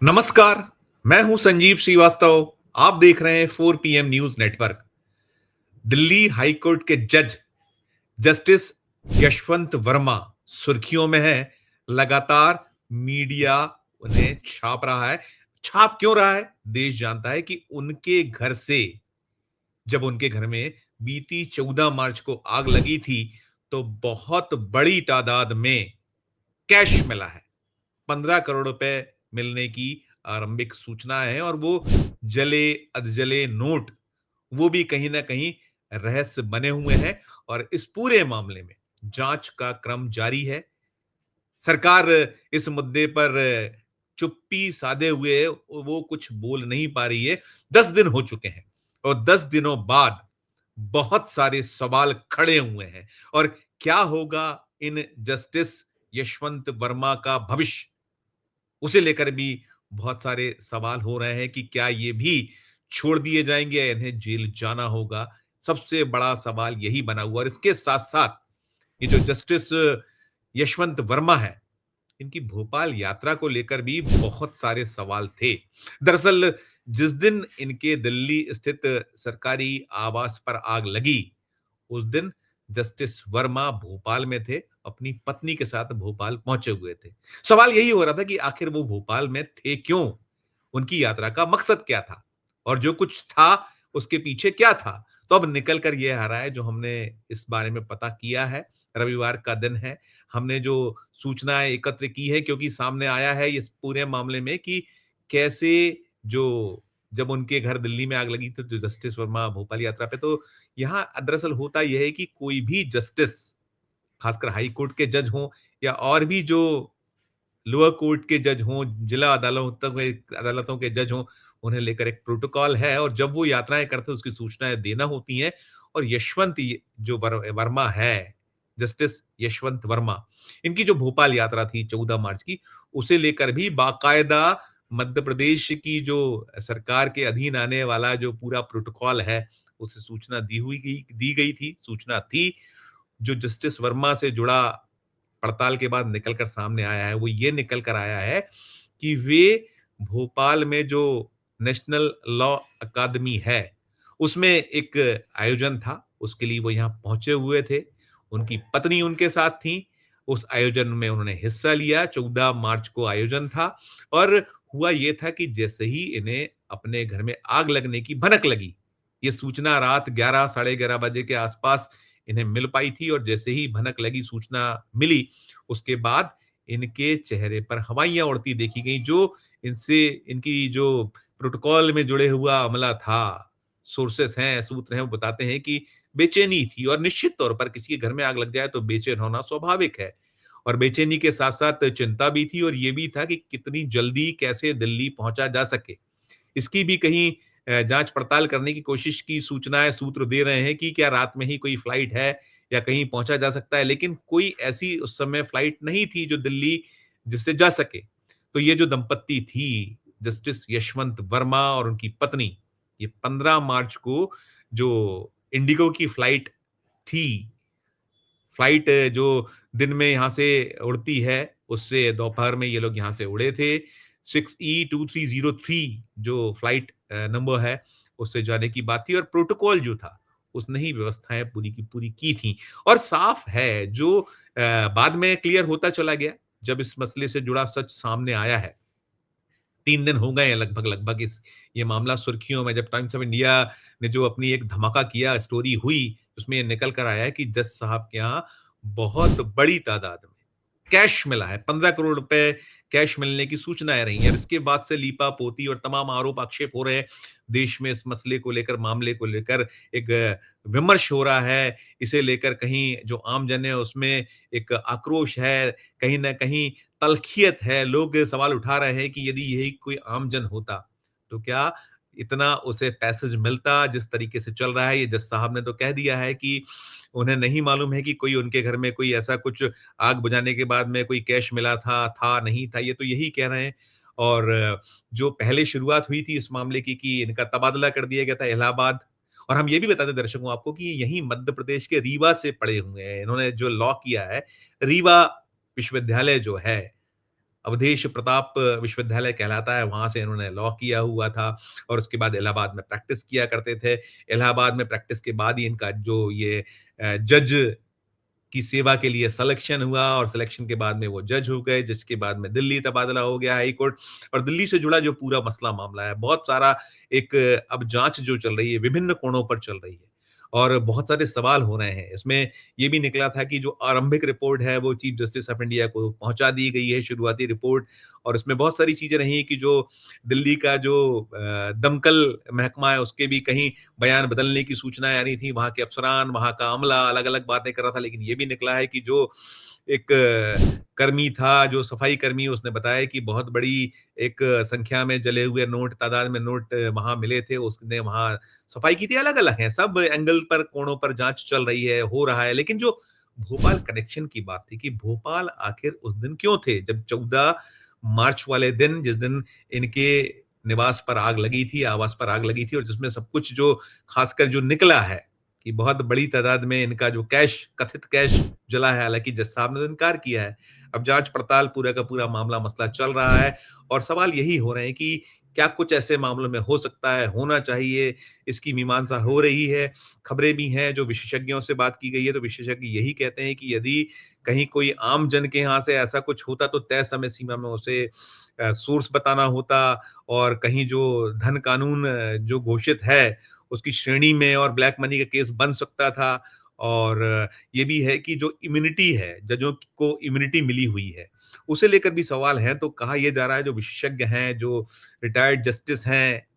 नमस्कार। मैं हूं संजीव श्रीवास्तव। आप देख रहे हैं 4 PM news network. Delhi high court के जज जस्टिस यशवंत वर्मा सुर्खियों में है। लगातार मीडिया उन्हें छाप रहा है। छाप क्यों रहा है? देश जानता है कि उनके घर से, जब उनके घर में बीती 14 मार्च को आग लगी थी, तो बहुत बड़ी तादाद में कैश मिला है। 15 करोड़ रुपए मिलने की आरंभिक सूचना है, और वो जले अधजले नोट, वो भी कहीं ना कहीं रहस्य बने हुए हैं। और इस पूरे मामले में जांच का क्रम जारी है। सरकार इस मुद्दे पर चुप्पी साधे हुए वो कुछ बोल नहीं पा रही है। 10 दिन हो चुके हैं, और 10 दिनों बाद बहुत सारे सवाल खड़े हुए हैं। और क्या होगा इन जस्टिस यशवंत वर्मा का भविष्य, उसे लेकर भी बहुत सारे सवाल हो रहे हैं कि क्या ये भी छोड़ दिए जाएंगे या इन्हें जेल जाना होगा। सबसे बड़ा सवाल यही बना हुआ। और इसके साथ साथ ये जो जस्टिस यशवंत वर्मा है, इनकी भोपाल यात्रा को लेकर भी बहुत सारे सवाल थे। दरअसल जिस दिन इनके दिल्ली स्थित सरकारी आवास पर आग लगी, उस दिन जस्टिस वर्मा भोपाल में थे, अपनी पत्नी के साथ भोपाल पहुंचे हुए थे। सवाल यही हो रहा था कि आखिर वो भोपाल में थे क्यों? उनकी यात्रा का मकसद क्या था? और जो कुछ था, उसके पीछे क्या था? तो अब निकल कर ये आ रहा है, जो हमने इस बारे में पता किया है। रविवार का दिन है। हमने जो सूचनाएँ एकत्र की है, क्योंकि सामने आया है इस पूरे मामले में कि कैसे, जो जब उनके घर दिल्ली में आग लगी थी, तो जस्टिस वर्मा भोपाल यात्रा पे, तो यहाँ दरअसल होता ये है कि कोई भी जस्टिस, खासकर हाई कोर्ट के जज हों या और भी जो लोअर कोर्ट के जज हों, जिला अदालतों के जज हों, उन्हें लेकर एक प्रोटोकॉल है, और जब वो यात्राएँ करते हैं, उसकी सूचनाएँ देना होती हैं। और यशवंत ये जो वर्मा है, जस्टिस यशवंत वर्मा, इनकी जो भोपाल यात्रा थी 14 मार्च की, उसे लेकर भी बाकायदा मध्य प्रदेश की जो सरकार के अधीन आने वाला जो पूरा प्रोटोकॉल है, उसे सूचना दी गई थी, सूचना थी। जो जस्टिस वर्मा से जुड़ा पड़ताल के बाद निकल कर सामने आया है, वो ये निकल कर आया है कि वे भोपाल में जो नेशनल लॉ अकादमी है, उसमें एक आयोजन था, उसके लिए वो यहाँ पहुँचे हुए थे। उनकी पत्नी उनके साथ थी। उस आयोजन में उन्होंने हिस्सा लिया। 14 मार्च को आयोजन था, और हुआ ये था कि जैसे ही इन्हें अपने घर में आग लगने की भनक लगी, ये सूचना रात 11 साढ़े 11 बजे के आसपास इन्हें मिल पाई थी। और जैसे ही भनक लगी, सूचना मिली, उसके बाद इनके चेहरे पर हवाइयाँ उड़ती देखी गई, जो इनसे इनकी जो प्रोटोकॉल में जुड़े हुआ अमला था, सोर्सेस हैं, सूत्र हैं, वो बताते हैं कि बेचैनी थी। और निश्चित तौर पर किसी के घर में आग लग जाए तो बेचैन होना स्वाभाविक है। और बेचैनी के साथ-साथ चिंता भी थी, और ये भी था कि कितनी जल्दी कैसे दिल्ली पहुँचा जा सके। इसकी भी कहीं जाँच-पड़ताल करने की कोशिश की सूचनाएँ सूत्र दे रहे हैं कि क्या रात में ही कोई फ्लाइट है या कहीं पहुँचा जा सकता है, लेकिन कोई ऐसी उस समय फ्लाइट नहीं थी जो दिल्ली जिससे जा सके। तो ये जो दंपत्ति थी, जस्टिस यशवंत वर्मा और उनकी पत्नी, ये 15 मार्च को जो इंडिगो की फ्लाइट थी, फ्लाइट जो दिन में यहाँ से उड़ती है, उससे दोपहर में ये लोग यहाँ से उड़े थे। 6E2303 जो फ्लाइट नंबर है, उससे जाने की बात थी। और प्रोटोकॉल जो था, उसने ही व्यवस्थाएँ पूरी की पूरी की थी। और साफ है, जो बाद में क्लियर होता चला गया, जब इस मसले से जुड़ा सच सामने आया है। 3 दिन हो गए हैं लगभग इस ये मामला सुर्खियों में। जब टाइम्स ऑफ इंडिया ने जो अपनी एक धमाका किया, स्टोरी हुई, उसमें ये निकल कर आया है कि जज साहब के यहाँ बहुत बड़ी तादाद में कैश मिला है। 15 करोड़ रुपए कैश मिलने की सूचनाएँ रही हैं। और इसके बाद से लीपापोती और तमाम आरोप-आक्षेप हो रहे हैं। देश में इस मसले को लेकर, मामले को लेकर एक विमर्श हो रहा है। इसे लेकर कहीं जो आम जन है, उसमें एक आक्रोश है, कहीं न कहीं तल्खियत है। लोग सवाल उठा रहे हैं कि यदि यही कोई आम जन होता, तो क्या इतना उसे पैसेज मिलता जिस तरीके से चल रहा है? ये जज साहब ने तो कह दिया है कि उन्हें नहीं मालूम है कि कोई उनके घर में कोई ऐसा कुछ आग बुझाने के बाद में कोई कैश मिला था, नहीं था, ये तो यही कह रहे हैं। और जो पहले शुरुआत हुई थी इस मामले की कि इनका तबादला कर दिया गया था इलाहाबाद। और हम ये भी बता दें दर्शकों आपको कि ये यहीं मध्य प्रदेश के रीवा से पढ़े हुए हैं। इन्होंने जो लॉ किया है, रीवा विश्वविद्यालय जो है, अवधेश प्रताप विश्वविद्यालय कहलाता है, वहाँ से इन्होंने लॉ किया हुआ था और उसके बाद इलाहाबाद में प्रैक्टिस किया करते थे। इलाहाबाद में प्रैक्टिस के बाद ही इनका जो ये जज की सेवा के लिए सिलेक्शन हुआ और सिलेक्शन के बाद में वो जज हो गए, जज के बाद में दिल्ली तबादला हो गया हाई कोर्ट और दिल्ली से जुड़ा जो पूरा मसला मामला है, बहुत सारा एक अब जाँच जो चल रही है, विभिन्न कोणों पर चल रही है और बहुत सारे सवाल हो रहे हैं। इसमें ये भी निकला था कि जो आरंभिक रिपोर्ट है, वो चीफ जस्टिस ऑफ इंडिया को पहुँचा दी गई है, शुरुआती रिपोर्ट और इसमें बहुत सारी चीज़ें रही कि जो दिल्ली का जो दमकल महकमा है, उसके भी कहीं बयान बदलने की सूचनाएँ आ रही थी, वहाँ के अफ़सरान, वहाँ का अमला अलग-अलग बातें कर रहा था, लेकिन ये भी निकला है कि जो एक कर्मी था, जो सफाई कर्मी उसने बताया कि बहुत बड़ी एक संख्या में जले हुए नोट, तादाद में नोट वहाँ मिले थे, उसने वहाँ सफाई की थी, अलग-अलग हैं, सब एंगल पर, कोणों पर जाँच चल रही है, हो रहा है। लेकिन जो भोपाल कनेक्शन की बात थी कि भोपाल आखिर उस दिन क्यों थे? जब 14 मार्च वाले दिन, जिस दिन इनके निवास पर आग लगी थी, आवास पर आग लगी थी और जिसमें सब कुछ जो खासकर जो निकला है कि बहुत बड़ी तादाद में इनका जो कैश, कथित कैश जला है, हालाँकि जज साहब ने तो इनकार किया है। अब जाँच-पड़ताल पूरा का पूरा मामला मसला चल रहा है और सवाल यही हो रहे हैं कि क्या कुछ ऐसे मामलों में हो सकता है, होना चाहिए, इसकी मीमांसा हो रही है। खबरें भी हैं, जो विशेषज्ञों से बात की गई है, तो विशेषज्ञ यही कहते हैं कि यदि कहीं कोई आम जन के यहाँ से ऐसा कुछ होता, तो तय समय सीमा में उसे सोर्स बताना होता और कहीं जो धन कानून जो घोषित है, उसकी श्रेणी में और ब्लैक मनी का केस बन सकता था और ये भी है कि जो इम्यूनिटी है, जजों को इम्यूनिटी मिली हुई है, उसे लेकर भी सवाल हैं। तो कहा ये जा रहा है जो विशेषज्ञ हैं, जो रिटायर्ड जस्टिस हैं,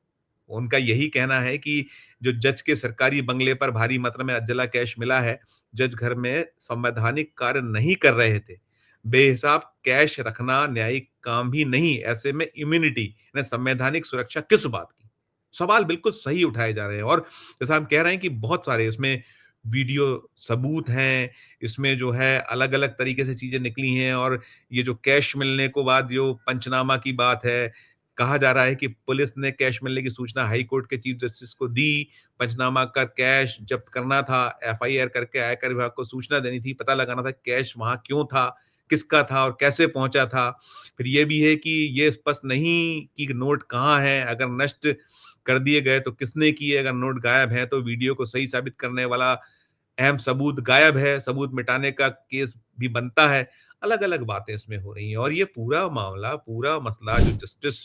उनका यही कहना है कि जो जज के सरकारी बंगले पर भारी मात्रा में जला कैश मिला है, जज घर में संवैधानिक कार्य नहीं कर रहे थे। बेहिसाब कैश रखना न्यायिक काम भी नहीं, ऐसे में इम्यूनिटी यानी संवैधानिक सुरक्षा किस बात की? सवाल बिल्कुल सही उठाए जा रहे हैं और जैसा हम कह रहे हैं कि बहुत सारे इसमें वीडियो सबूत हैं, इसमें जो है अलग-अलग तरीके से चीज़ें निकली हैं और ये जो कैश मिलने को बाद जो पंचनामा की बात है, कहा जा रहा है कि पुलिस ने कैश मिलने की सूचना हाई कोर्ट के चीफ जस्टिस को दी, पंचनामा कर कैश जब्त करना था, एफआईआर करके आयकर विभाग को सूचना देनी थी, पता लगाना था कैश वहाँ क्यों था, किसका था और कैसे पहुँचा था। फिर ये भी है कि ये स्पष्ट नहीं कि नोट कहाँ है, अगर नष्ट कर दिए गए तो किसने किए, अगर नोट गायब है तो वीडियो को सही साबित करने वाला अहम सबूत गायब है, सबूत मिटाने का केस भी बनता है। अलग-अलग बातें इसमें हो रही हैं और ये पूरा मामला, पूरा मसला जो जस्टिस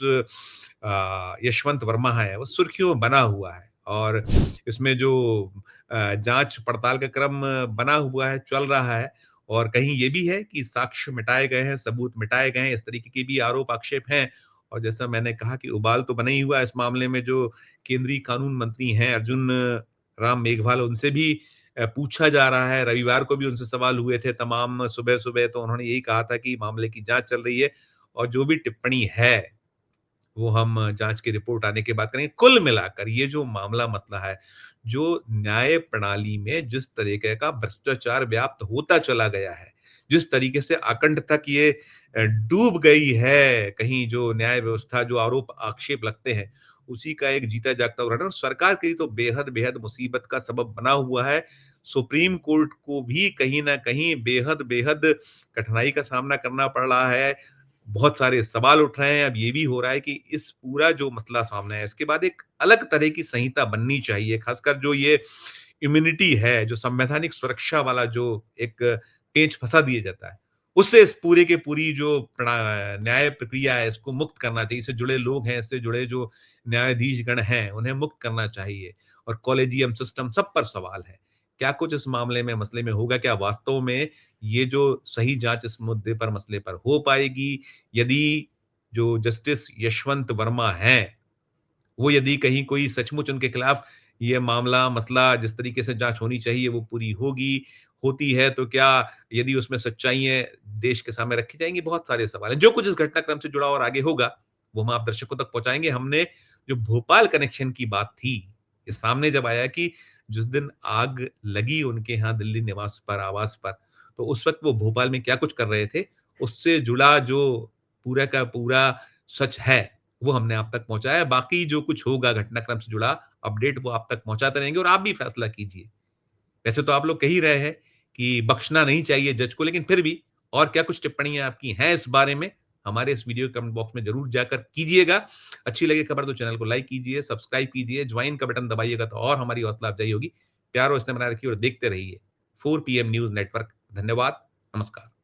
यशवंत वर्मा है, वो सुर्खियों में बना हुआ है और इसमें जो जाँच-पड़ताल का क्रम बना हुआ है, चल रहा है और कहीं ये भी है कि साक्ष्य मिटाए गए हैं, सबूत मिटाए गए हैं, इस तरीके के भी आरोप-आक्षेप हैं और जैसा मैंने कहा कि उबाल तो बना ही हुआ है इस मामले में जो केंद्रीय कानून मंत्री हैं अर्जुन राम मेघवाल, उनसे भी पूछा जा रहा है। रविवार को भी उनसे सवाल हुए थे तमाम सुबह-सुबह, तो उन्होंने यही कहा था कि मामले की जाँच चल रही है और जो भी टिप्पणी है, वो हम जाँच की रिपोर्ट आने के बाद करेंगे। कुल मिलाकर ये जो मामला मसला है, जो न्याय प्रणाली में जिस तरीके का भ्रष्टाचार व्याप्त होता चला गया है, जिस तरीके से अखंड तक ये डूब गई है, कहीं जो न्याय व्यवस्था जो आरोप-आक्षेप लगते हैं, उसी का एक जीता-जागता उदाहरण और सरकार के लिए तो बेहद-बेहद मुसीबत का सबब बना हुआ है। सुप्रीम कोर्ट को भी कहीं न कहीं बेहद-बेहद कठिनाई का सामना करना पड़ रहा है। बहुत सारे सवाल उठ रहे हैं, अब ये भी हो रहा है कि इस पूरा जो मसला सामने है, इसके बाद एक अलग तरह की संहिता बननी चाहिए, खासकर जो ये इम्यूनिटी है, जो संवैधानिक सुरक्षा वाला जो एक पेंच फँसा दिया जाता है, उससे इस पूरे के पूरी जो न्याय प्रक्रिया है, इसको मुक्त करना चाहिए। इससे जुड़े लोग हैं, इससे जुड़े जो न्यायाधीशगण हैं, उन्हें मुक्त करना चाहिए और कॉलेजियम सिस्टम सब पर सवाल है। क्या कुछ इस मामले में, मसले में होगा? क्या वास्तव में ये जो सही जाँच इस मुद्दे पर, मसले पर हो पाएगी? यदि जो जस्टिस यशवंत वर्मा हैं, वो यदि कहीं कोई सचमुच उनके खिलाफ ये मामला, मसला जिस तरीके से जाँच होनी चाहिए वो पूरी होगी, होती है तो क्या यदि उसमें सच्चाइयाँ देश के सामने रखी जाएँगी? बहुत सारे सवाल हैं। जो कुछ इस घटनाक्रम से जुड़ा और आगे होगा, वो हम आप दर्शकों तक पहुँचाएँगे। हमने जो भोपाल कनेक्शन की बात थी, ये सामने जब आया कि जिस दिन आग लगी उनके यहाँ दिल्ली निवास पर, आवास पर, तो उस वक़्त वो भोपाल में क्या कुछ कर रहे थे, उससे जुड़ा जो पूरा का पूरा सच है, वो हमने आप तक पहुँचाया है। बाकी जो कुछ होगा घटनाक्रम से जुड़ा अपडेट वो आप तक पहुँचाते रहेंगे और आप भी फैसला कीजिए। वैसे तो आप लोग कह ही रहे हैं कि बख्शना नहीं चाहिए जज को, लेकिन फिर भी और क्या कुछ टिप्पणियाँ आपकी हैं इस बारे में? हमारे इस वीडियो के कमेंट बॉक्स में जरूर जाकर कीजिएगा। अच्छी लगे खबर तो चैनल को लाइक कीजिए, सब्सक्राइब कीजिए, ज्वाइन का बटन दबाइएगा तो और हमारी हौसला अफजाई होगी। प्यार और स्नेह बनाए रखिए और देखते रहिए 4 PM न्यूज नेटवर्क। धन्यवाद, नमस्कार।